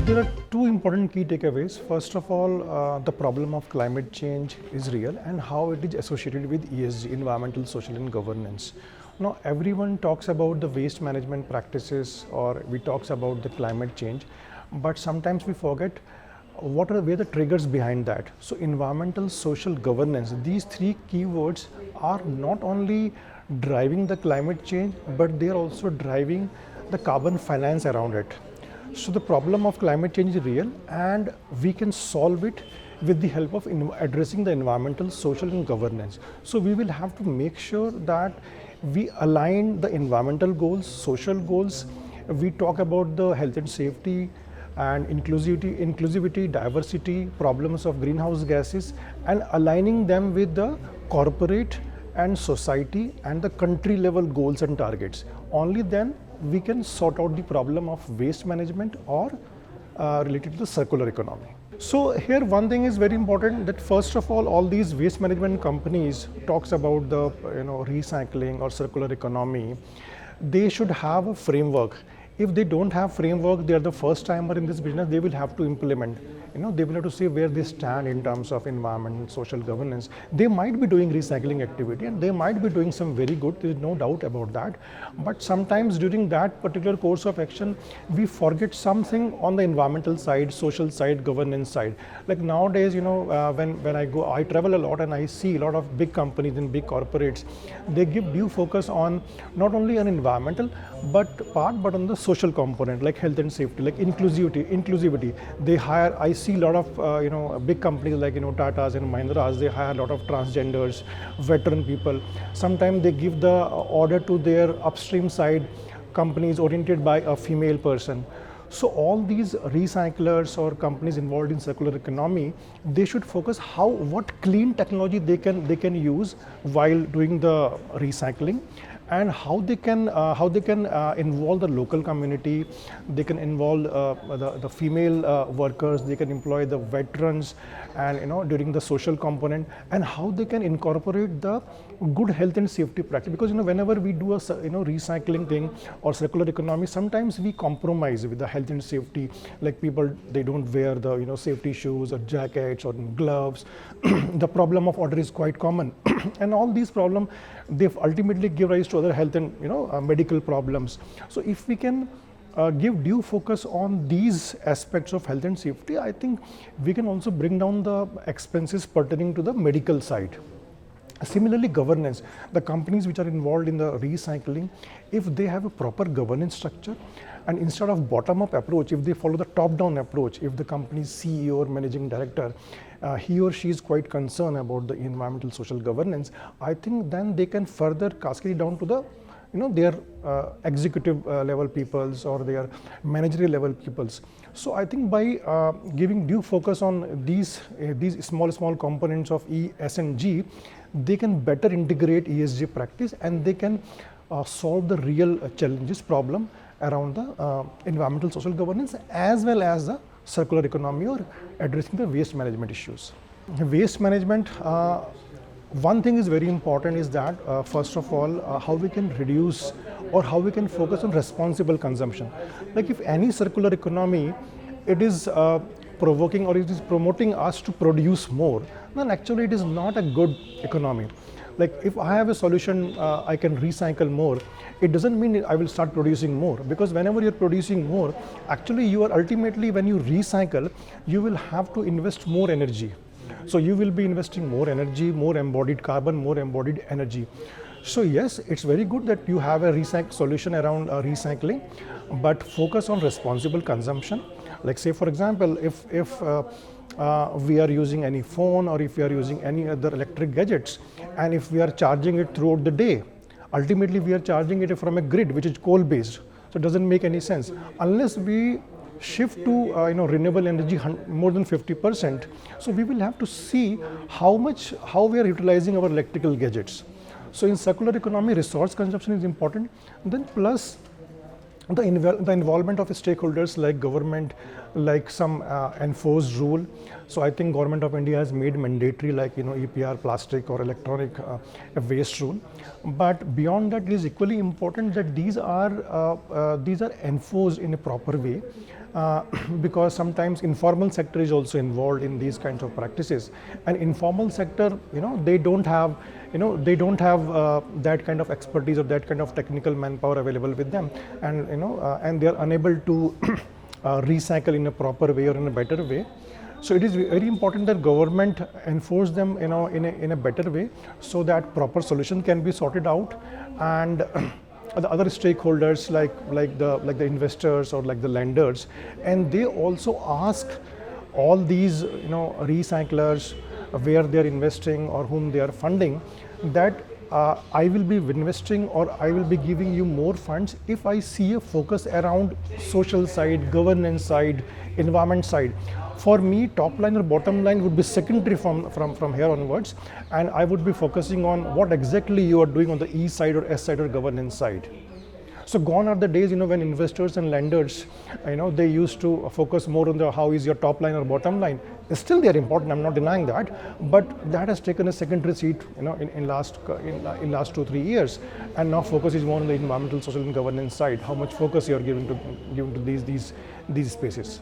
There are two important key takeaways. First of all, the problem of climate change is real and how it is associated with ESG, environmental, social and governance. Now, everyone talks about the waste management practices or we talks about the climate change, but sometimes we forget where the triggers behind that. So environmental, social, governance, these three keywords are not only driving the climate change, but they are also driving the carbon finance around it. So the problem of climate change is real and we can solve it with the help of addressing the environmental, social and governance. So we will have to make sure that we align the environmental goals, social goals. We talk about the health and safety and inclusivity, diversity, problems of greenhouse gases, and aligning them with the corporate and society and the country level goals and targets. Only then we can sort out the problem of waste management or related to the circular economy. So here one thing is very important, that first of all these waste management companies talks about the recycling or circular economy. They should have a framework. If they don't have framework, they are the first timer in this business, they will have to implement. They will have to see where they stand in terms of environment, social governance. They might be doing recycling activity and they might be doing some very good, there is no doubt about that. But sometimes during that particular course of action, we forget something on the environmental side, social side, governance side. Like nowadays, when I travel a lot and I see a lot of big companies and big corporates, they give due focus on not only an environmental but on the social component, like health and safety, like inclusivity. They hire, I see a lot of big companies like Tatas and Mahindras, they hire a lot of transgenders, veteran people. Sometimes they give the order to their upstream side companies oriented by a female person. So all these recyclers or companies involved in circular economy, they should focus what clean technology they can use while doing the recycling, and how they can involve the local community. They can involve the female workers, they can employ the veterans, and during the social component, and how they can incorporate the good health and safety practice. Because whenever we do a recycling thing or circular economy, sometimes we compromise with the health and safety. Like people, they don't wear the safety shoes or jackets or gloves. The problem of odor is quite common, and all these problems, they ultimately give rise to other health and medical problems. So if we can give due focus on these aspects of health and safety, I think we can also bring down the expenses pertaining to the medical side. Similarly, governance, the companies which are involved in the recycling, if they have a proper governance structure, and instead of bottom-up approach, if they follow the top-down approach, if the company's CEO or managing director, he or she is quite concerned about the environmental social governance, I think then they can further cascade down to the their executive level peoples or their managerial level peoples. So I think by giving due focus on these small components of E, S and G, they can better integrate ESG practice, and they can solve the real challenges, problem around the environmental social governance as well as the circular economy or addressing the waste management issues. Waste management, one thing is very important is that first of all, how we can reduce or how we can focus on responsible consumption. Like if any circular economy, it is provoking or it is promoting us to produce more, then actually it is not a good economy. Like if I have a solution, I can recycle more, it doesn't mean I will start producing more, because whenever you're producing more, actually you are ultimately, when you recycle, you will have to invest more energy. So you will be investing more energy, more embodied carbon, more embodied energy. So yes, it's very good that you have a solution around recycling, but focus on responsible consumption. Like say for example, if we are using any phone or if we are using any other electric gadgets, and if we are charging it throughout the day, ultimately we are charging it from a grid which is coal based. So it doesn't make any sense unless we shift to renewable energy more than 50%. So we will have to see how we are utilizing our electrical gadgets. So in circular economy, resource consumption is important. Then plus the involvement of stakeholders like government, like some enforced rule. So I think government of India has made mandatory, like EPR plastic or electronic waste rule. But beyond that, it is equally important that these are enforced in a proper way. Because sometimes informal sector is also involved in these kinds of practices, and informal sector, they don't have that kind of expertise or that kind of technical manpower available with them, and and they are unable to recycle in a proper way or in a better way. So it is very important that government enforce them in a better way, so that proper solution can be sorted out, and the other stakeholders like the investors or like the lenders, and they also ask all these recyclers where they are investing or whom they are funding, that I will be investing or I will be giving you more funds if I see a focus around social side, governance side, environment side. For me, top line or bottom line would be secondary from here onwards, and I would be focusing on what exactly you are doing on the E side or S side or governance side. So gone are the days, when investors and lenders, they used to focus more on how is your top line or bottom line. Still they are important, I'm not denying that, but that has taken a secondary seat, in last 2-3 years, and now focus is more on the environmental, social, and governance side. How much focus you are giving to these spaces.